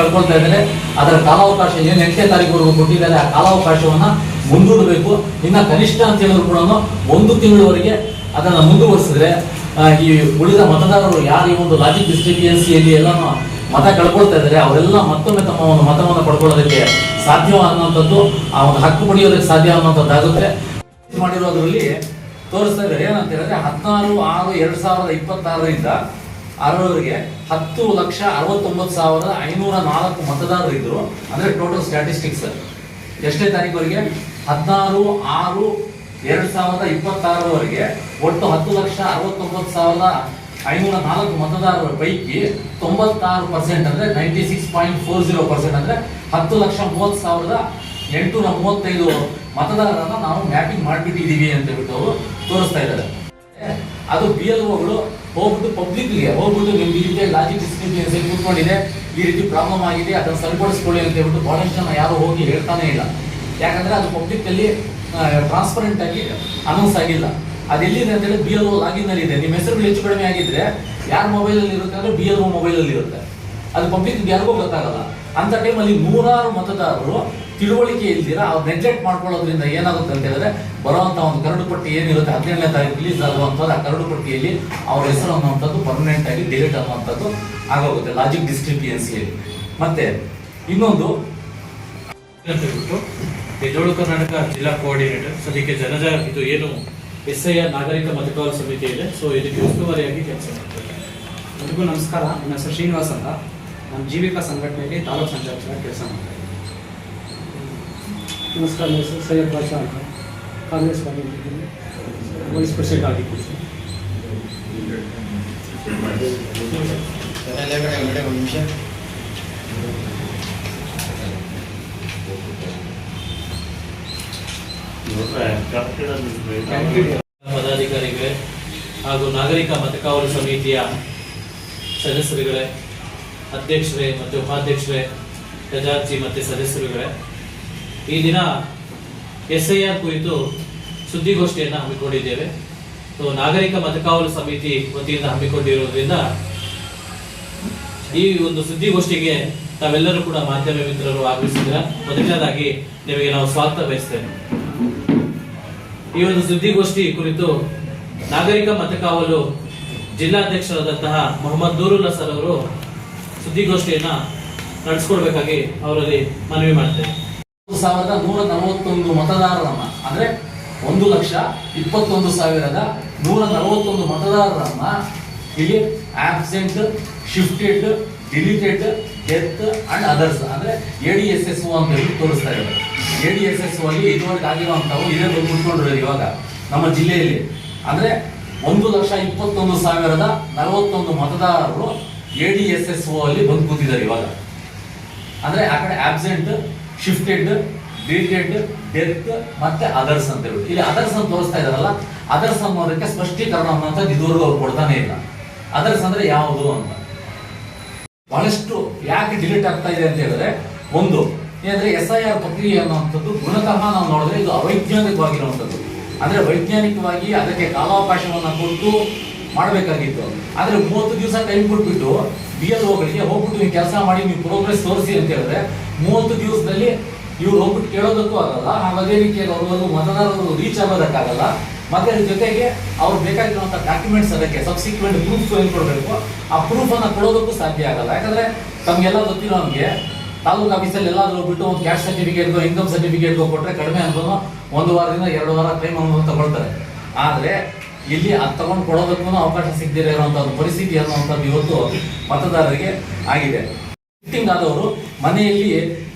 ಕಳ್ಕೊಳ್ತಾ ಇದ್ದಾರೆ. ಅದರ ಕಾಲಾವಕಾಶ ಏನು 8ನೇ ತಾರೀಕುವರೆಗೂ ಕೊಟ್ಟಿದ್ದಾರೆ, ಆ ಕಾಲಾವಕಾಶವನ್ನ ಮುಂದೂಡಬೇಕು. ಇನ್ನ ಕನಿಷ್ಠ ಅಂತ ಹೇಳಿದ್ರು ಕೂಡ 1 ತಿಂಗಳವರೆಗೆ ಅದನ್ನ ಮುಂದುವರಿಸಿದ್ರೆ ಈ ಉಳಿದ ಮತದಾರರು ಯಾರು ಈ ಒಂದು ಲಾಜಿಕ್ ಡಿಸ್ಟ್ರಿಬ್ಯೂನ್ಸಿಯಲ್ಲಿ ಎಲ್ಲ ಮತ ಕಳ್ಕೊಳ್ತಾ ಇದ್ದಾರೆ ಅವರೆಲ್ಲ ಮತ್ತೊಮ್ಮೆ ತಮ್ಮ ಒಂದು ಮತವನ್ನು ಪಡ್ಕೊಳ್ಳೋದಕ್ಕೆ ಸಾಧ್ಯ ಅನ್ನುವಂಥದ್ದು, ಆ ಒಂದು ಹಕ್ಕು ಪಡೆಯೋದಕ್ಕೆ ಸಾಧ್ಯ ಅನ್ನುವಂಥದ್ದಾಗುತ್ತೆ. ಮಾಡಿರೋದ್ರಲ್ಲಿ ತೋರಿಸ್ತಾ ಇದ್ದಾರೆ ಏನಂತ ಹೇಳಿದ್ರೆ 16/6/2026ರಿಂದ 6ರವರೆಗೆ 10,69,504 ಮತದಾರರು ಇದ್ರು. ಅಂದ್ರೆ ಟೋಟಲ್ ಸ್ಟ್ಯಾಟಿಸ್ಟಿಕ್ಸ್ ಎಷ್ಟೇ ತಾರೀಕುವರೆಗೆ 16/6/2026ವರೆಗೆ ಒಟ್ಟು 10,69,504 ಮತದಾರರ ಪೈಕಿ 96% ಅಂದ್ರೆ 96.40% ಅಂದ್ರೆ 10,30,835 ಮತದಾರರನ್ನ ನಾವು ಮ್ಯಾಪಿಂಗ್ ಮಾಡಿಬಿಟ್ಟಿದೀವಿ ಅಂತ ಹೇಳ್ಬಿಟ್ಟು ಅವರು ತೋರಿಸ್ತಾ ಇದ್ದಾರೆ. ಅದು BLOಗಳು ಹೋಗ್ಬಿಟ್ಟು ಪಬ್ಲಿಕ್ಗೆ ಹೋಗ್ಬಿಟ್ಟು ನಿಮ್ಗೆ ಈ ರೀತಿ ಲಾಜಿಕ್ ಡಿಸ್ಟ್ರಿಬ್ಯೂಷನ್ ಕೂತ್ಕೊಂಡಿದೆ, ಈ ರೀತಿ ಪ್ರಾಬ್ಲಮ್ ಆಗಿದೆ, ಅದನ್ನ ಸರಿಪಡಿಸ್ಕೊಳ್ಳಿ ಅಂತ ಹೇಳ್ಬಿಟ್ಟು ಬಹಳಷ್ಟು ಜನ ಯಾರು ಹೋಗಿ ಹೇಳ್ತಾನೆ ಇಲ್ಲ. ಯಾಕಂದ್ರೆ ಅದು ಪಬ್ಲಿಕ್ ಅಲ್ಲಿ ಟ್ರಾನ್ಸ್ಪರೆಂಟ್ ಆಗಿ ಅನೌನ್ಸ್ ಆಗಿಲ್ಲ. ಅದೆಲ್ಲಿದೆ ಅಂತ ಹೇಳಿ BLO ಲಾಗಿನ್ ಅಲ್ಲಿ ಇದೆ. ನಿಮ್ಮ ಹೆಸರುಗಳು ಹೆಚ್ಚು ಕಡಿಮೆ ಆಗಿದ್ರೆ ಯಾರ ಮೊಬೈಲ್ ಅಲ್ಲಿ ಇರುತ್ತೆ ಅಂದ್ರೆ BLO ಮೊಬೈಲ್ ಅಲ್ಲಿ ಇರುತ್ತೆ. ಅದು ಪಬ್ಲಿಕ್ ಯಾರಿಗೂ ಗೊತ್ತಾಗಲ್ಲ. ಅಂತ ಟೈಮಲ್ಲಿ 100 ಮತದಾರರು ತಿಳುವಳಿಕೆ ಇಲ್ದಿರ ಅವ್ರು ನೆಗ್ಲೆಕ್ಟ್ ಮಾಡ್ಕೊಳ್ಳೋದ್ರಿಂದ ಏನಾಗುತ್ತೆ ಅಂತ ಹೇಳಿದ್ರೆ ಬರುವಂತ ಒಂದು ಕರಡು ಪಟ್ಟಿ ಏನಿರುತ್ತೆ 17ನೇ ತಾರೀಕು ರಿಲೀಸ್ ಆಗುವಂಥದ್ದು, ಆ ಕರಡು ಪಟ್ಟಿಯಲ್ಲಿ ಅವ್ರ ಹೆಸರು ಅನ್ನುವಂಥದ್ದು ಪರ್ಮನೆಂಟ್ ಆಗಿ ಡಿಲೀಟ್ ಅನ್ನುವಂಥದ್ದು ಆಗೋಗುತ್ತೆ ಲಾಜಿಕ್ ಡಿಸ್ಟ್ರಿಬ್ಯೂನ್ಸಿಯಲ್ಲಿ. ಮತ್ತೆ ಇನ್ನೊಂದು ಎದ್ದೇಳು ಕರ್ನಾಟಕ ಜಿಲ್ಲಾ ಕೋಆರ್ಡಿನೇಟರ್ ಸದ್ಯಕ್ಕೆ ಇದು ಏನು SIR ನಾಗರಿಕ ಮತದಾರರ ಸಮಿತಿ ಇದೆ, ಸೊ ಇದಕ್ಕೆ ಉಸ್ತುವಾರಿಯಾಗಿ ಕೆಲಸ ಮಾಡ್ತಾರೆ. ಎಲ್ರಿಗೂ ನಮಸ್ಕಾರ. ನನ್ನ ಹೆಸರು ಶ್ರೀನಿವಾಸ್ ಅಂತ. ನಾನು ಜೀವಿಕಾ ಸಂಘಟನೆಯಲ್ಲಿ ತಾಲೂಕು ಸಂಚಾಲಕರಾಗಿ ಕೆಲಸ ಮಾಡ್ತೀನಿ. ನಮಸ್ಕಾರ. ನನ್ನ ಹೆಸರು ಸೈಯದ್ ಬಾಷಾ ಅಂತ, ಕಾಂಗ್ರೆಸ್ ಪಾರ್ಟಿಯಲ್ಲಿ ವೈಸ್ ಪ್ರೆಸಿಡೆಂಟ್ ಆಗಿದ್ದೀನಿ. ಪದಾಧಿಕಾರಿಗಳೇ ಹಾಗೂ ನಾಗರಿಕ ಮತದಾರರ ಸಮಿತಿಯ ಸದಸ್ಯರುಗಳೇ, ಅಧ್ಯಕ್ಷರೇ ಮತ್ತು ಉಪಾಧ್ಯಕ್ಷರೇ, ಖಜಾಂಚಿ ಮತ್ತು ಸದಸ್ಯರುಗಳೇ, ಈ ದಿನ SIR ಕುರಿತು ಸುದ್ದಿಗೋಷ್ಠಿಯನ್ನು ಹಮ್ಮಿಕೊಂಡಿದ್ದೇವೆ. ನಾಗರಿಕ ಮತದಾರರ ಸಮಿತಿ ವತಿಯಿಂದ ಹಮ್ಮಿಕೊಂಡಿರುವುದರಿಂದ ಈ ಒಂದು ಸುದ್ದಿಗೋಷ್ಠಿಗೆ ತಾವೆಲ್ಲರೂ ಕೂಡ ಮಾಧ್ಯಮ ಮಿತ್ರರು ಆಗಮಿಸಿದ್ರ ಮೊದಲನೇದಾಗಿ ನಿಮಗೆ ನಾವು ಸ್ವಾಗತ ಬಯಸ್ತೇವೆ. ಈ ಒಂದು ಸುದ್ದಿಗೋಷ್ಠಿ ಕುರಿತು ನಾಗರಿಕ ಮತಕಾವಲು ಜಿಲ್ಲಾಧ್ಯಕ್ಷರಾದಂತಹ ಮೊಹಮ್ಮದ್ ನೂರುಲ್ಲಾ ಸರ್ ಅವರು ಸುದ್ದಿಗೋಷ್ಠಿಯನ್ನ ನಡೆಸಿಕೊಡ್ಬೇಕಾಗಿ ಅವರಲ್ಲಿ ಮನವಿ ಮಾಡ್ತೇವೆ. 1,141 ಮತದಾರರನ್ನ ಅಂದ್ರೆ 1,21,141 ಮತದಾರರನ್ನ ಇಲ್ಲಿ absent, shifted, deleted, death and others ಅಂದ್ರೆ ADSSO ಅಂತ ಹೇಳಿ ತೋರಿಸ್ತಾ ಇದ್ದಾರೆ. ADSSO ಅಲ್ಲಿ ಇದುವರೆಗೆ ಆಗಿರುವಂತವು ಇದೇ ಬಂದ್ಬಿಟ್ಕೊಂಡಿರೋದು ಇವಾಗ ನಮ್ಮ ಜಿಲ್ಲೆಯಲ್ಲಿ. ಅಂದ್ರೆ 1,21,041 ಮತದಾರರು ADSSO ಅಲ್ಲಿ ಬಂದು ಕೂತಿದ್ದಾರೆ ಇವಾಗ. ಅಂದ್ರೆ ಆ ಕಡೆ ಆಬ್ಸೆಂಟ್, ಶಿಫ್ಟೆಡ್, ಡಿಲೀಟೆಡ್, ಡೆತ್ ಮತ್ತೆ ಅದರ್ಸ್ ಅಂತ ಹೇಳಿ ಇಲ್ಲಿ ಅದರ್ಸ್ ಅಂತ ತೋರಿಸ್ತಾ ಇದಾರಲ್ಲ, ಅದರ್ಸ್ ಅನ್ನೋದಕ್ಕೆ ಸ್ಪಷ್ಟೀಕರಣ ಅನ್ನೋಂಥದ್ದು ಇದುವರೆಗೂ ಅವ್ರು ಕೊಡ್ತಾನೆ ಇಲ್ಲ. ಅದರ್ಸ್ ಅಂದ್ರೆ ಯಾವುದು ಅಂತ ಬಹಳಷ್ಟು ಯಾಕೆ ಡಿಲೀಟ್ ಆಗ್ತಾ ಇದೆ ಅಂತ ಹೇಳಿದ್ರೆ, ಒಂದು ಏನಂದ್ರೆ SIR ಪ್ರಕ್ರಿಯೆ ಅನ್ನುವಂಥದ್ದು ಗುಣತಃ ನಾವು ನೋಡಿದ್ರೆ ಇದು ಅವೈಜ್ಞಾನಿಕವಾಗಿರುವಂಥದ್ದು. ಅಂದ್ರೆ ವೈಜ್ಞಾನಿಕವಾಗಿ ಅದಕ್ಕೆ ಕಾಲಾವಕಾಶವನ್ನ ಕೊಟ್ಟು ಮಾಡಬೇಕಾಗಿತ್ತು. ಆದ್ರೆ 30 ದಿವಸ ಟೈಮ್ ಕೊಟ್ಬಿಟ್ಟು BLOಗಳಿಗೆ ಹೋಗ್ಬಿಟ್ಟು ನೀವು ಕೆಲಸ ಮಾಡಿ, ನೀವು ಪ್ರೋಗ್ರೆಸ್ ತೋರಿಸಿ ಅಂತ ಹೇಳಿದ್ರೆ 30 ದಿವಸದಲ್ಲಿ ಇವ್ರು ಹೋಗ್ಬಿಟ್ಟು ಕೇಳೋದಕ್ಕೂ ಆಗಲ್ಲ. ಅದೇ ರೀತಿಯಾಗಿ ಅವರು ಮತದಾರರು ರೀಚ್ ಆಗೋದಕ್ಕಾಗಲ್ಲ. ಮತ್ತೆ ಅದ್ರ ಜೊತೆಗೆ ಅವ್ರು ಬೇಕಾಗಿರುವಂತ ಡಾಕ್ಯುಮೆಂಟ್ಸ್ ಅದಕ್ಕೆ ಸಬ್ಸಿಕ್ವೆಂಟ್ ಪ್ರೂಫ್ ಏನ್ ಕೊಡಬೇಕು, ಆ ಪ್ರೂಫ್ ಅನ್ನ ಕೊಡೋದಕ್ಕೂ ಸಾಧ್ಯ ಆಗಲ್ಲ. ಯಾಕಂದ್ರೆ ತಮ್ಗೆಲ್ಲ ಗೊತ್ತಿರೋ ನಮಗೆ ತಾಲೂಕು ಆಫೀಸಲ್ಲಿ ಎಲ್ಲಾದ್ರೂ ಹೋಗ್ಬಿಟ್ಟು ಒಂದು ಕ್ಯಾಸ್ಟ್ ಸರ್ಟಿಫಿಕೇಟ್, ಇನ್ಕಮ್ ಸರ್ಟಿಫಿಕೇಟ್ ಕೊಟ್ಟರೆ ಕಡಿಮೆ ಅನ್ಕೊಂಡು 1 ವಾರದಿಂದ 2 ವಾರ ಟೈಮ್ ಅನ್ನು ತಗೊಳ್ತಾರೆ. ಆದ್ರೆ ಇಲ್ಲಿ ಅದು ತಗೊಂಡು ಕೊಡೋದಕ್ಕೂ ಅವಕಾಶ ಸಿಗದಿರೋ ಇರುವಂತ ಒಂದು ಪರಿಸ್ಥಿತಿ ಅನ್ನುವಂಥದ್ದು ಇವತ್ತು ಮತದಾರರಿಗೆ ಆಗಿದೆ. ಶಿಫ್ಟಿಂಗ್ ಆದವರು, ಮನೆಯಲ್ಲಿ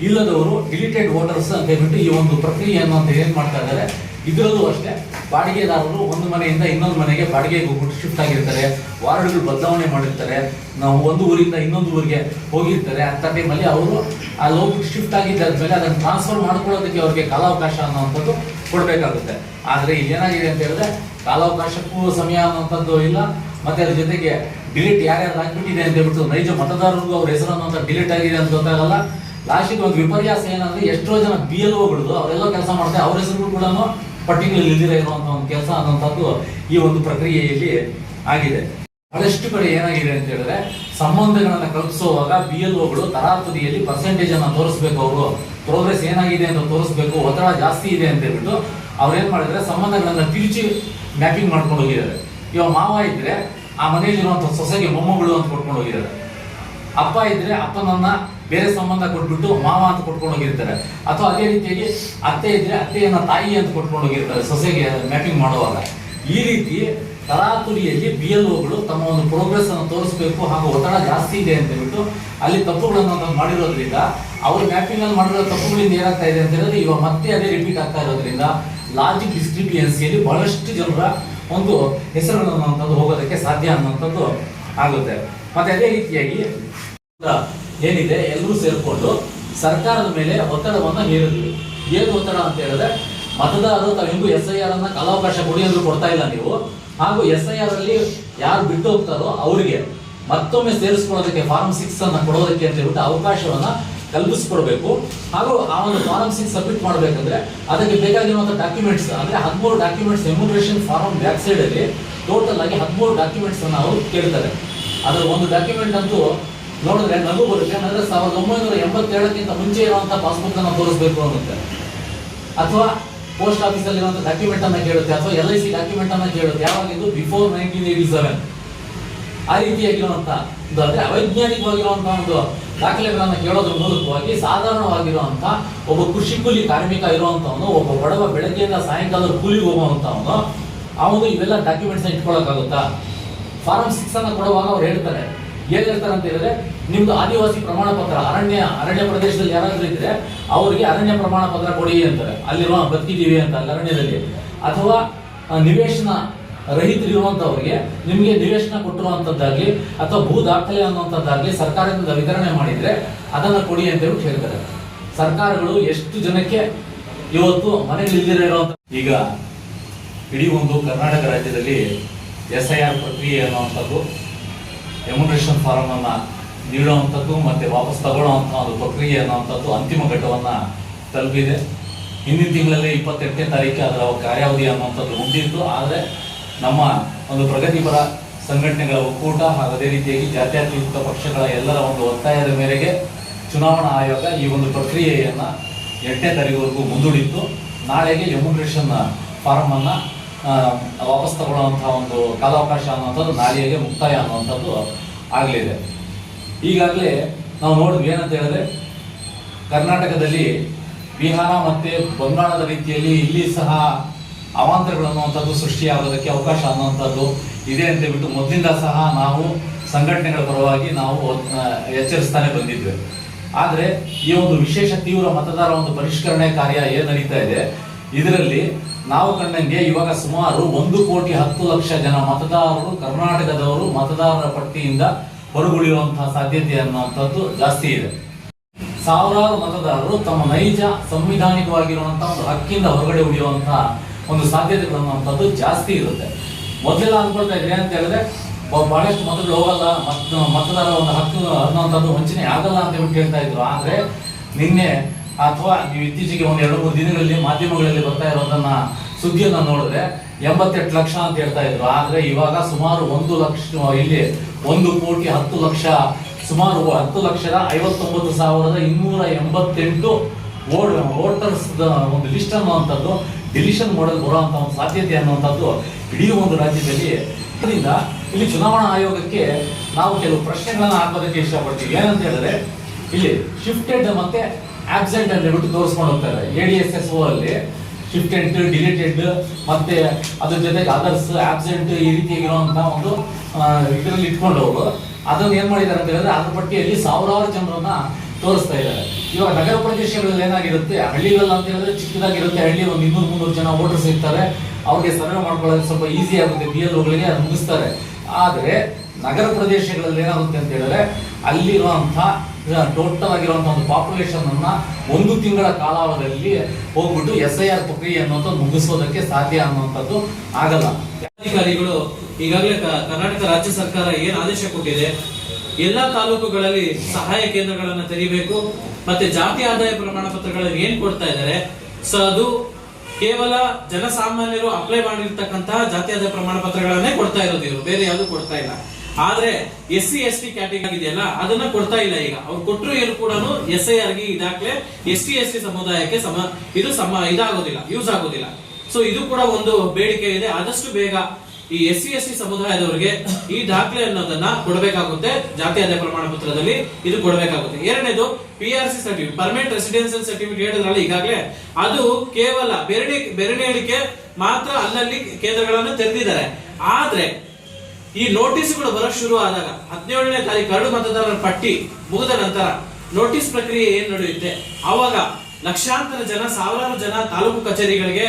ಇಲ್ಲದವರು, ಡಿಲೀಟೆಡ್ ವೋಟರ್ಸ್ ಅಂತ ಹೇಳ್ಬಿಟ್ಟು ಈ ಒಂದು ಪ್ರಕ್ರಿಯೆ ಅನ್ನುವಂಥ ಏನ್ ಮಾಡ್ತಾ ಇದ್ದಾರೆ. ಇದರಲ್ಲೂ ಅಷ್ಟೇ ಬಾಡಿಗೆದಾರರು ಒಂದು ಮನೆಯಿಂದ ಇನ್ನೊಂದು ಮನೆಗೆ ಬಾಡಿಗೆಗೆ ಹೋಗ್ಬಿಟ್ಟು ಶಿಫ್ಟ್ ಆಗಿರ್ತಾರೆ, ವಾರ್ಡ್ಗಳು ಬದಲಾವಣೆ ಮಾಡಿರ್ತಾರೆ, ನಾವು ಒಂದು ಊರಿಂದ ಇನ್ನೊಂದು ಊರಿಗೆ ಹೋಗಿರ್ತಾರೆ. ಅಂತ ಟೈಮಲ್ಲಿ ಅವರು ಅಲ್ಲಿ ಹೋಗ್ಬಿಟ್ಟು ಶಿಫ್ಟ್ ಆಗಿದ್ದಾದ್ಮೇಲೆ ಅದನ್ನು ಟ್ರಾನ್ಸ್ಫರ್ ಮಾಡ್ಕೊಳ್ಳೋದಕ್ಕೆ ಅವ್ರಿಗೆ ಕಾಲಾವಕಾಶ ಅನ್ನುವಂಥದ್ದು ಕೊಡಬೇಕಾಗುತ್ತೆ. ಆದರೆ ಇಲ್ಲಿ ಏನಾಗಿದೆ ಅಂತ ಹೇಳಿದ್ರೆ ಕಾಲಾವಕಾಶಕ್ಕೂ ಸಮಯ ಅನ್ನುವಂಥದ್ದು ಇಲ್ಲ. ಮತ್ತೆ ಅದ್ರ ಜೊತೆಗೆ ಡಿಲೀಟ್ ಯಾರ್ಯಾರು ಆಗ್ಬಿಟ್ಟಿದೆ ಅಂತ ಹೇಳ್ಬಿಟ್ಟು ನೈಜ ಮತದಾರರಿಗೂ ಅವ್ರ ಹೆಸರು ಅನ್ನುವಂಥ ಡಿಲೀಟ್ ಆಗಿದೆ ಅಂತ ಗೊತ್ತಾಗಲ್ಲ. ಲಾಸ್ಟಿಗೆ ಒಂದು ವಿಪರ್ಯಾಸ ಏನಂದ್ರೆ ಎಷ್ಟೋ ಜನ BLOಗಳು ಅವರೆಲ್ಲ ಕೆಲಸ ಮಾಡ್ತಾರೆ, ಅವ್ರ ಹೆಸರು ಕೂಡ ಪಟ್ಟಿಗಳಲ್ಲಿ ಇಲ್ದಿರ ಇರುವಂತಹ ಒಂದು ಕೆಲಸ ಅನ್ನುವಂಥದ್ದು ಈ ಒಂದು ಪ್ರಕ್ರಿಯೆಯಲ್ಲಿ ಆಗಿದೆ. ಬಹಳಷ್ಟು ಕಡೆ ಏನಾಗಿದೆ ಅಂತ ಹೇಳಿದ್ರೆ ಸಂಬಂಧಗಳನ್ನ ಕಲ್ಪಿಸುವಾಗ BLOಗಳು ತರಾತುರಿಯಲ್ಲಿ ಪರ್ಸೆಂಟೇಜ್ ಅನ್ನ ತೋರಿಸ್ಬೇಕು, ಅವರು ಪ್ರೋಗ್ರೆಸ್ ಏನಾಗಿದೆ ಅಂತ ತೋರಿಸ್ಬೇಕು, ಒತ್ತಡ ಜಾಸ್ತಿ ಇದೆ ಅಂತ ಹೇಳ್ಬಿಟ್ಟು ಅವ್ರು ಏನ್ ಮಾಡಿದ್ರೆ ಸಂಬಂಧಗಳನ್ನ ತಿರುಚಿ ಮ್ಯಾಪಿಂಗ್ ಮಾಡ್ಕೊಂಡು ಹೋಗಿದ್ದಾರೆ. ಇವಾಗ ಮಾವ ಇದ್ರೆ ಆ ಮನೆಯಲ್ಲಿರುವಂತ ಸೊಸೆಗೆ ಮೊಮ್ಮಗಳು ಅಂತ ಕೊಟ್ಕೊಂಡು ಹೋಗಿದ್ದಾರೆ. ಅಪ್ಪ ಇದ್ರೆ ಅಪ್ಪನನ್ನ ಬೇರೆ ಸಂಬಂಧ ಕೊಟ್ಬಿಟ್ಟು ಮಾವ ಅಂತ ಕೊಟ್ಕೊಂಡು ಹೋಗಿರ್ತಾರೆ. ಅಥವಾ ಅದೇ ರೀತಿಯಾಗಿ ಅತ್ತೆ ಇದ್ರೆ ಅತ್ತೆಯನ್ನ ತಾಯಿ ಅಂತ ಕೊಟ್ಕೊಂಡು ಹೋಗಿರ್ತಾರೆ ಸೊಸೆಗೆ ಮ್ಯಾಪಿಂಗ್ ಮಾಡುವಾಗ. ಈ ರೀತಿ ತರಾತುರಿಯಲ್ಲಿ BLOಗಳು ತಮ್ಮ ಒಂದು ಪ್ರೋಗ್ರೆಸ್ ಅನ್ನು ತೋರಿಸಬೇಕು, ಹಾಗೂ ಒತ್ತಡ ಜಾಸ್ತಿ ಇದೆ ಅಂತ ಹೇಳ್ಬಿಟ್ಟು ಅಲ್ಲಿ ತಪ್ಪುಗಳನ್ನು ಮಾಡಿರೋದ್ರಿಂದ ಅವರು ಮ್ಯಾಪಿಂಗ್ ಅಲ್ಲಿ ಮಾಡಿರೋ ತಪ್ಪುಗಳಿಂದ ಏನಾಗ್ತಾ ಇದೆ ಅಂತ ಹೇಳಿದ್ರೆ ಇವಾಗ ಮತ್ತೆ ಅದೇ ರಿಪೀಟ್ ಆಗ್ತಾ ಇರೋದ್ರಿಂದ ಲಾಜಿಕ್ ಡಿಸ್ಕ್ರಿಪಿಯನ್ಸಿಯಲ್ಲಿ ಬಹಳಷ್ಟು ಜನರ ಒಂದು ಹೆಸರುಗಳನ್ನಂಥದ್ದು ಹೋಗೋದಕ್ಕೆ ಸಾಧ್ಯ ಅನ್ನೋಂಥದ್ದು ಆಗುತ್ತೆ. ಮತ್ತೆ ಅದೇ ರೀತಿಯಾಗಿ ಏನಿದೆ ಎಲ್ಲರೂ ಸೇರ್ಕೊಂಡು ಸರ್ಕಾರದ ಮೇಲೆ ಒತ್ತಡವನ್ನ ಹೇರಿದ್ವಿ. ಏನು ಒತ್ತಡ ಅಂತ ಹೇಳಿದ್ರೆ ಮತದಾರರು ತಾವು ಹೆಂಗು SIR ಅನ್ನ ಕಾಲಾವಕಾಶ ಕೊಡಿ ಅಂದ್ರೂ ಕೊಡ್ತಾ ಇಲ್ಲ ನೀವು, ಹಾಗೂ SIR ಅಲ್ಲಿ ಯಾರು ಬಿಟ್ಟು ಹೋಗ್ತಾರೋ ಅವರಿಗೆ ಮತ್ತೊಮ್ಮೆ ಸೇರಿಸ್ಕೊಳ್ಳೋದಕ್ಕೆ ಫಾರ್ಮ್ 6 ಅನ್ನ ಕೊಡೋದಕ್ಕೆ ಅಂತ ಹೇಳ್ಬಿಟ್ಟು ಅವಕಾಶವನ್ನ ಕಲ್ಪಿಸ್ಕೊಡ್ಬೇಕು. ಹಾಗೂ ಆ ಒಂದು ಫಾರ್ಮ್ 6 ಸಬ್ಮಿಟ್ ಮಾಡಬೇಕಂದ್ರೆ ಅದಕ್ಕೆ ಬೇಕಾಗಿರುವಂತಹ ಡಾಕ್ಯುಮೆಂಟ್ಸ್ ಅಂದ್ರೆ 13 ಡಾಕ್ಯುಮೆಂಟ್ಸ್ ಎಮ್ಯುನರೇಷನ್ ಫಾರ್ಮ್ ಬ್ಯಾಕ್ ಸೈಡ್ ಅಲ್ಲಿ ಟೋಟಲ್ ಆಗಿ 13 ಡಾಕ್ಯುಮೆಂಟ್ಸ್ ಅನ್ನ ಅವರು ಕೇಳ್ತಾರೆ. ಅದರ ಒಂದು ಡಾಕ್ಯುಮೆಂಟ್ ಅಂತೂ ನೋಡಿದ್ರೆ ನಗು ಬರುತ್ತೆ. ಅಂದ್ರೆ 1987ಕ್ಕಿಂತ ಮುಂಚೆ ಇರುವಂತಹ ಪಾಸ್ಬುಕ್ ಅನ್ನ ತೋರಿಸಬೇಕು ಅನ್ನುತ್ತೆ, ಅಥವಾ ಪೋಸ್ಟ್ ಆಫೀಸ್ ಅಲ್ಲಿ ಇರುವಂತಹ ಡಾಕ್ಯುಮೆಂಟ್ ಅನ್ನ ಕೇಳುತ್ತೆ, ಅಥವಾ LIC ಡಾಕ್ಯುಮೆಂಟ್ ಅನ್ನ ಕೇಳುತ್ತೆ. ಯಾವಾಗಿದ್ದು ಬಿಫೋರ್ 1987. ಆ ರೀತಿಯಾಗಿರುವಂತಹ ಅಂದ್ರೆ ಅವೈಜ್ಞಾನಿಕವಾಗಿರುವಂತಹ ಒಂದು ದಾಖಲೆಗಳನ್ನ ಕೇಳೋದ್ರ ಮೂಲಕವಾಗಿ ಸಾಧಾರಣವಾಗಿರುವಂತಹ ಒಬ್ಬ ಕೃಷಿ ಕೂಲಿ ಕಾರ್ಮಿಕ ಇರುವಂತವನು, ಒಬ್ಬ ಬಡವ ಬೆಳಗ್ಗೆಯಿಂದ ಸಾಯಂಕಾಲ ಕೂಲಿಗೆ ಹೋಗುವಂತವನು ಅವನು ಇವೆಲ್ಲ ಡಾಕ್ಯುಮೆಂಟ್ಸ್ ಇಟ್ಕೊಳಕ್ಕಾಗುತ್ತಾ? ಫಾರಂ 6 ಅನ್ನ ಕೊಡುವಾಗ ಅವ್ರು ಹೇಳ್ತಾರೆ, ಏನ್ ಹೇಳ್ತಾರೆ ಅಂತ ಹೇಳಿದ್ರೆ ನಿಮ್ದು ಆದಿವಾಸಿ ಪ್ರಮಾಣ ಪತ್ರ, ಅರಣ್ಯ ಪ್ರದೇಶದಲ್ಲಿ ಯಾರಾದ್ರೂ ಇದ್ರೆ ಅವರಿಗೆ ಅರಣ್ಯ ಪ್ರಮಾಣ ಪತ್ರ ಕೊಡಿ ಅಂತಾರೆ, ಅಲ್ಲಿರುವ ಬದುಕಿದೀವಿ ಅಂತ ಅಲ್ಲಿ ಅರಣ್ಯದಲ್ಲಿ. ಅಥವಾ ನಿವೇಶನ ರಹಿತರಿರುವಂತವ್ರಿಗೆ ನಿಮಗೆ ನಿವೇಶನ ಕೊಟ್ಟಿರುವಂತದ್ದಾಗ್ಲಿ ಅಥವಾ ಭೂ ದಾಖಲೆ ಅನ್ನುವಂಥದ್ದಾಗ್ಲಿ ಸರ್ಕಾರದಿಂದ ವಿತರಣೆ ಮಾಡಿದ್ರೆ ಅದನ್ನ ಕೊಡಿ ಅಂತ ಹೇಳ್ತಾರೆ. ಸರ್ಕಾರಗಳು ಎಷ್ಟು ಜನಕ್ಕೆ ಇವತ್ತು ಮನೆಗಳಿಲ್ದಿರೋ ಇರುವಂತ, ಈಗ ಇಡೀ ಒಂದು ಕರ್ನಾಟಕ ರಾಜ್ಯದಲ್ಲಿ SIR ಪ್ರಕ್ರಿಯೆ ಅನ್ನುವಂಥದ್ದು, ಎಮ್ಯುನರೇಷನ್ ಫಾರಂ ಅನ್ನ ನೀಡುವಂಥದ್ದು ಮತ್ತೆ ವಾಪಸ್ ತಗೊಳ್ಳುವಂಥ ಒಂದು ಪ್ರಕ್ರಿಯೆ ಅನ್ನುವಂಥದ್ದು ಅಂತಿಮ ಘಟ್ಟವನ್ನ ತಲುಪಿದೆ. ಹಿಂದಿನ ತಿಂಗಳಲ್ಲಿ 28ನೇ ತಾರೀಕು ಅದರ ಕಾರ್ಯಾವಧಿ ಅನ್ನುವಂಥದ್ದು ಮುಗಿದಿತ್ತು. ಆದರೆ ನಮ್ಮ ಒಂದು ಪ್ರಗತಿಪರ ಸಂಘಟನೆಗಳ ಒಕ್ಕೂಟ ಹಾಗೂ ಅದೇ ರೀತಿಯಾಗಿ ಜಾತ್ಯತೀತ ಪಕ್ಷಗಳ ಎಲ್ಲರ ಒಂದು ಒತ್ತಾಯದ ಮೇರೆಗೆ ಚುನಾವಣಾ ಆಯೋಗ ಈ ಒಂದು ಪ್ರಕ್ರಿಯೆಯನ್ನ 8ನೇ ತಾರೀಕುವರೆಗೂ ಮುಂದೂಡಿತ್ತು. ನಾಳೆಗೆ ಎಮ್ಯುನರೇಷನ್ ಫಾರಂ ಅನ್ನ ವಾಪಸ್ ತಗೊಳ್ಳುವಂತಹ ಒಂದು ಕಾಲಾವಕಾಶ ಅನ್ನುವಂಥದ್ದು ನಾಳೆಗೆ ಮುಕ್ತಾಯ ಅನ್ನುವಂಥದ್ದು ಆಗಲಿದೆ. ಈಗಾಗಲೇ ನಾವು ನೋಡಿದ್ವಿ ಏನಂತ ಹೇಳಿದ್ರೆ ಕರ್ನಾಟಕದಲ್ಲಿ ಬಿಹಾರ ಮತ್ತೆ ಬಂಗಾಳದ ರೀತಿಯಲ್ಲಿ ಇಲ್ಲಿ ಸಹ ಅವಾಂತರಗಳು ಅನ್ನುವಂಥದ್ದು ಸೃಷ್ಟಿಯಾಗೋದಕ್ಕೆ ಅವಕಾಶ ಅನ್ನುವಂಥದ್ದು ಇದೆ ಅಂತ ಹೇಳ್ಬಿಟ್ಟು ಮೊದಲಿಂದ ಸಹ ನಾವು ಸಂಘಟನೆಗಳ ಪರವಾಗಿ ನಾವು ಎಚ್ಚರಿಸ್ತಾನೆ ಬಂದಿದ್ವಿ. ಆದರೆ ಈ ಒಂದು ವಿಶೇಷ ತೀವ್ರ ಮತದಾರ ಒಂದು ಪರಿಷ್ಕರಣೆ ಕಾರ್ಯ ಏನ್ ನಡೀತಾ ಇದೆ ಇದರಲ್ಲಿ ನಾವು ಕಂಡಂಗೆ ಇವಾಗ ಸುಮಾರು 1,10,00,000 ಜನ ಮತದಾರರು ಕರ್ನಾಟಕದವರು ಮತದಾರರ ಪಟ್ಟಿಯಿಂದ ಹೊರಗುಳಿಯುವಂತಹ ಸಾಧ್ಯತೆ ಅನ್ನುವಂಥದ್ದು ಜಾಸ್ತಿ ಇದೆ. ಸಾವಿರಾರು ಮತದಾರರು ತಮ್ಮ ನೈಜ ಸಂವಿಧಾನಿಕವಾಗಿರುವಂತಹ ಒಂದು ಹಕ್ಕಿಂದ ಹೊರಗಡೆ ಉಳಿಯುವಂತಹ ಒಂದು ಸಾಧ್ಯತೆಗಳು ಅನ್ನುವಂಥದ್ದು ಜಾಸ್ತಿ ಇರುತ್ತೆ. ಮೊದಲೆಲ್ಲ ಅನ್ಕೊಳ್ತಾ ಇದ್ರೆ ಅಂತ ಹೇಳಿದ್ರೆ ಬಹಳಷ್ಟು ಮತಗಳು ಹೋಗಲ್ಲ, ಮತದಾರರ ಒಂದು ಹಕ್ಕು ಅನ್ನುವಂಥದ್ದು ವಂಚನೆ ಆಗಲ್ಲ ಅಂತ ಹೇಳಿ ಹೇಳ್ತಾ ಇದ್ರು. ಆದ್ರೆ ನಿನ್ನೆ ಅಥವಾ ನೀವು ಇತ್ತೀಚೆಗೆ ಒಂದು 2-3 ದಿನಗಳಲ್ಲಿ ಮಾಧ್ಯಮಗಳಲ್ಲಿ ಬರ್ತಾ ಇರೋದನ್ನ ಸುದ್ದಿಯನ್ನ ನೋಡಿದ್ರೆ 88 ಲಕ್ಷ ಅಂತ ಹೇಳ್ತಾ ಇದ್ರು. ಆದ್ರೆ ಇವಾಗ ಸುಮಾರು 1 ಲಕ್ಷ, ಇಲ್ಲಿ 1,10,00,000 ಸುಮಾರು 10,59,288 ವೋಟರ್ಸ್ ಒಂದು ಲಿಸ್ಟ್ ಅನ್ನುವಂಥದ್ದು ಡಿಲಿಷನ್ ಮಾಡಲ್ ಬರುವಂತಹ ಒಂದು ಸಾಧ್ಯತೆ ಅನ್ನುವಂಥದ್ದು ಇಡೀ ಒಂದು ರಾಜ್ಯದಲ್ಲಿ. ಇದರಿಂದ ಇಲ್ಲಿ ಚುನಾವಣಾ ಆಯೋಗಕ್ಕೆ ನಾವು ಕೆಲವು ಪ್ರಶ್ನೆಗಳನ್ನ ಹಾಕೋದಕ್ಕೆ ಇಷ್ಟಪಡ್ತೀವಿ. ಏನಂತ ಹೇಳಿದ್ರೆ ಇಲ್ಲಿ ಶಿಫ್ಟೆಡ್ ಮತ್ತೆ ಆಬ್ಸೆಂಟ್ ಅಂತ ಹೇಳ್ಬಿಟ್ಟು ತೋರಿಸ್ಕೊಂಡು ಹೋಗ್ತಾರೆ. ADSSO ಅಲ್ಲಿ ಶಿಫ್ಟೆಡ್, ಡಿಲೀಟೆಡ್ ಮತ್ತೆ ಅದ್ರ ಜೊತೆಗೆ ಅದರ್ಸ್, ಆಬ್ಸೆಂಟ್ ಈ ರೀತಿಯಾಗಿರುವಂತಹ ಒಂದು ಇದರಲ್ಲಿ ಇಟ್ಕೊಂಡು ಹೋಗು ಅದನ್ನ ಏನ್ ಮಾಡಿದ್ದಾರೆ ಅಂತ ಹೇಳಿದ್ರೆ ಅದ್ರ ಪಟ್ಟಿಯಲ್ಲಿ ಸಾವಿರಾರು ಜನರನ್ನ ತೋರಿಸ್ತಾ ಇದ್ದಾರೆ. ಇವಾಗ ನಗರ ಪ್ರದೇಶಗಳಲ್ಲಿ ಏನಾಗಿರುತ್ತೆ, ಹಳ್ಳಿಗಳಲ್ಲಿ ಅಂತ ಹೇಳಿದ್ರೆ ಚಿಕ್ಕದಾಗಿರುತ್ತೆ, ಹಳ್ಳಿ ಒಂದು 200-300 ಜನ ವೋಟರ್ಸ್ ಇರ್ತಾರೆ, ಅವ್ರಿಗೆ ಸರ್ವೆ ಮಾಡ್ಕೊಳ್ಳೋದು ಸ್ವಲ್ಪ ಈಸಿ ಆಗುತ್ತೆ, BLOಗಳಿಗೆ ಅದು ಮುಗಿಸ್ತಾರೆ. ಆದ್ರೆ ನಗರ ಪ್ರದೇಶಗಳಲ್ಲಿ ಏನಾಗುತ್ತೆ ಅಂತ ಹೇಳಿದ್ರೆ ಅಲ್ಲಿರುವಂತಹ ಟೋಟಲ್ ಆಗಿರುವಂತಹ ಒಂದು ಪಾಪ್ಯುಲೇಷನ್ ಅನ್ನ 1 ತಿಂಗಳ ಕಾಲಾವಧಿಯಲ್ಲಿ ಹೋಗ್ಬಿಟ್ಟು SIR ಪ್ರಕ್ರಿಯೆ ಅನ್ನುವಂಥದ್ದು ಮುಗಿಸೋದಕ್ಕೆ ಸಾಧ್ಯ ಅನ್ನುವಂಥದ್ದು ಆಗಲ್ಲ. ಅಧಿಕಾರಿಗಳು ಈಗಾಗಲೇ ಕರ್ನಾಟಕ ರಾಜ್ಯ ಸರ್ಕಾರ ಏನ್ ಆದೇಶ ಕೊಟ್ಟಿದೆ, ಎಲ್ಲಾ ತಾಲೂಕುಗಳಲ್ಲಿ ಸಹಾಯ ಕೇಂದ್ರಗಳನ್ನ ತೆರೀಬೇಕು, ಮತ್ತೆ ಜಾತಿ ಆದಾಯ ಪ್ರಮಾಣ ಪತ್ರಗಳನ್ನು ಏನ್ ಕೊಡ್ತಾ ಇದ್ದಾರೆ ಸೊ ಅದು ಕೇವಲ ಜನಸಾಮಾನ್ಯರು ಅಪ್ಲೈ ಮಾಡಿರ್ತಕ್ಕಂತಹ ಜಾತಿ ಆದಾಯ ಪ್ರಮಾಣ ಪತ್ರಗಳನ್ನೇ ಕೊಡ್ತಾ ಇರೋದು, ಇವರು ಬೇರೆ ಯಾವುದು ಕೊಡ್ತಾ ಇಲ್ಲ. ಆದ್ರೆ SC/ST ಕ್ಯಾಟಗರಿ ಇದೆಯಲ್ಲ ಅದನ್ನ ಕೊಡ್ತಾ ಇಲ್ಲ ಈಗ. ಅವ್ರು ಕೊಟ್ಟರು ಏನು ಕೂಡ SIR ಗೆ ಈ ದಾಖಲೆ ST/ST ಸಮುದಾಯಕ್ಕೆ ಇದಾಗೋದಿಲ್ಲ, ಯೂಸ್ ಆಗೋದಿಲ್ಲ. ಸೊ ಇದು ಕೂಡ ಒಂದು ಬೇಡಿಕೆ ಇದೆ. ಆದಷ್ಟು ಬೇಗ ಈ SC/ST ಸಮುದಾಯದವರಿಗೆ ಈ ದಾಖಲೆ ಅನ್ನೋದನ್ನ ಕೊಡಬೇಕಾಗುತ್ತೆ, ಜಾತಿ ಆದಾಯ ಪ್ರಮಾಣ ಪತ್ರದಲ್ಲಿ ಇದು ಕೊಡಬೇಕಾಗುತ್ತೆ. ಎರಡನೇದು PRC certificate, permanent residential certificate ಹೇಳಿದ್ರಲ್ಲ ಈಗಾಗಲೇ, ಅದು ಕೇವಲ ಬೆರಣಿಕೆ ಮಾತ್ರ ಅಲ್ಲಲ್ಲಿ ಕೇಂದ್ರಗಳನ್ನು ತೆರೆದಿದ್ದಾರೆ. ಆದ್ರೆ ಈ ನೋಟಿಸ್ಗಳು ಬರೋಕ್ ಶುರು ಆದಾಗ 17ನೇ ತಾರೀಕು ಕರಡು ಮತದಾರರ ಪಟ್ಟಿ ಮುಗಿದ ನಂತರ ನೋಟಿಸ್ ಪ್ರಕ್ರಿಯೆ ಏನ್ ನಡೆಯುತ್ತೆ, ಅವಾಗ ಲಕ್ಷಾಂತರ ಜನ, ಸಾವಿರಾರು ಜನ ತಾಲೂಕು ಕಚೇರಿಗಳಿಗೆ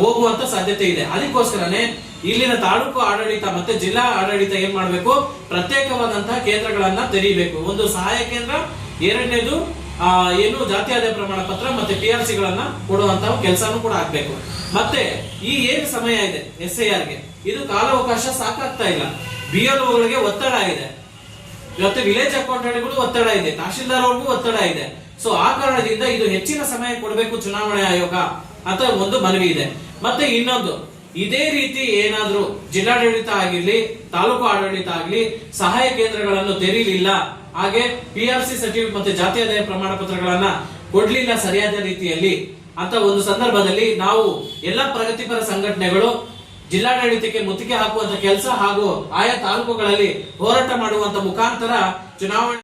ಹೋಗುವಂತ ಸಾಧ್ಯತೆ ಇದೆ. ಅದಕ್ಕೋಸ್ಕರನೇ ಇಲ್ಲಿನ ತಾಲೂಕು ಆಡಳಿತ ಮತ್ತೆ ಜಿಲ್ಲಾ ಆಡಳಿತ ಏನ್ ಮಾಡಬೇಕು, ಪ್ರತ್ಯೇಕವಾದಂತಹ ಕೇಂದ್ರಗಳನ್ನ ತೆರೀಬೇಕು. ಒಂದು ಸಹಾಯ ಕೇಂದ್ರ, ಎರಡನೇದು ಏನು ಜಾತಿ ಆದಾಯ ಪ್ರಮಾಣ ಪತ್ರ ಮತ್ತೆ PRC ಗಳನ್ನ ಕೊಡುವಂತಹ ಕೆಲಸನೂ ಕೂಡ ಆಗ್ಬೇಕು. ಮತ್ತೆ ಈ ಏನು ಸಮಯ ಇದೆ SIR ಗೆ, ಇದು ಕಾಲಾವಕಾಶ ಸಾಕಾಗ್ತಾ ಇಲ್ಲ. BLOಗಳಿಗೆ ಒತ್ತಡ ಇದೆ, ಇವತ್ತು ವಿಲೇಜ್ ಅಕೌಂಟೆಂಟ್ಗಳು ಒತ್ತಡ ಇದೆ, ತಹಶೀಲ್ದಾರ್ ಅವ್ರಿಗೂ ಒತ್ತಡ ಇದೆ. ಸೊ ಆ ಕಾರಣದಿಂದ ಇದು ಹೆಚ್ಚಿನ ಸಮಯ ಕೊಡಬೇಕು ಚುನಾವಣೆ ಆಯೋಗ ಅಂತ ಒಂದು ಮನವಿ ಇದೆ. ಮತ್ತೆ ಇನ್ನೊಂದು, ಇದೇ ರೀತಿ ಏನಾದ್ರೂ ಜಿಲ್ಲಾಡಳಿತ ಆಗಿರ್ಲಿ, ತಾಲೂಕು ಆಡಳಿತ ಆಗ್ಲಿ ಸಹಾಯ ಕೇಂದ್ರಗಳನ್ನು ತೆರೀಲಿಲ್ಲ, ಹಾಗೆ PRC ಸರ್ಟಿಫಿಕೇಟ್ ಮತ್ತೆ ಜಾತಿ ಆದಾಯ ಪ್ರಮಾಣ ಪತ್ರಗಳನ್ನ ಕೊಡ್ಲಿಲ್ಲ ಸರಿಯಾದ ರೀತಿಯಲ್ಲಿ ಅಂತ ಒಂದು ಸಂದರ್ಭದಲ್ಲಿ ನಾವು ಎಲ್ಲ ಪ್ರಗತಿಪರ ಸಂಘಟನೆಗಳು ಜಿಲ್ಲಾಡಳಿತಕ್ಕೆ ಮುತ್ತಿಗೆ ಹಾಕುವಂತ ಕೆಲಸ ಹಾಗೂ ಆಯಾ ತಾಲೂಕುಗಳಲ್ಲಿ ಹೋರಾಟ ಮಾಡುವಂತ ಮುಖಾಂತರ ಚುನಾವಣೆ